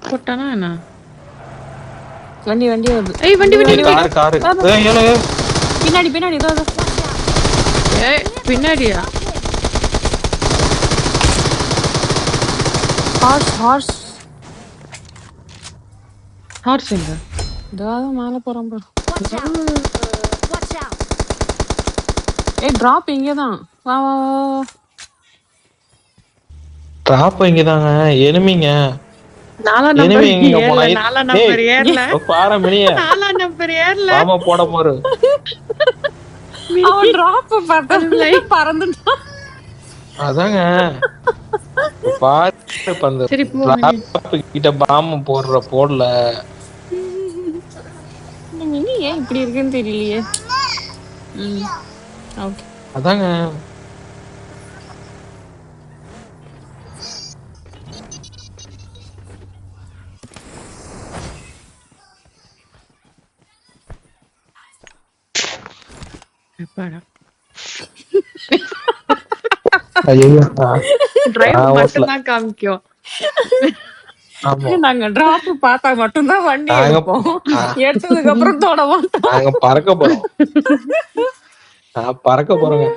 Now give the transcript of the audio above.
போட்டானா என்ன? வண்டி வருது. ஏய் வண்டி வண்டி வண்டி. காரு ஏலே பின்னாடி இதோ ஏய் பின்னாடியா? ஹார்ஸ் ஹார்ஸ் எங்க? இதோ மேல போறான் பாரு. ஏய் டிராப் இங்கதான். வா வா வா. டிராப் இங்கதாங்க. எனிமிங்க. 4 நம்பர் ஏறல. 4 நம்பர் ஏறல. பாரு மினிய. 4 நம்பர் ஏறல. பாமா போட போற. அவன் டிராப் பார்த்ததுல பறந்துட்டான். அதாங்க. பாரு பந்த. சரி போ. டிராப் கிட்ட பாம் போடல. மினி ஏன் இப்படி இருக்குன்னு தெரியலையே. ஓகே. அதாங்க. எப்பாடா. ஐயோ. டிரைவ் மட்டும் தான் காமிக்கும். நாங்க டிராப் பார்த்தா மட்டும்தான் வண்டி எடுப்போம். எடுத்ததுக்கு அப்புறம் தொட மாட்டோம். நாங்க பறக்க போறோம். நான் பறக்க போறேங்க.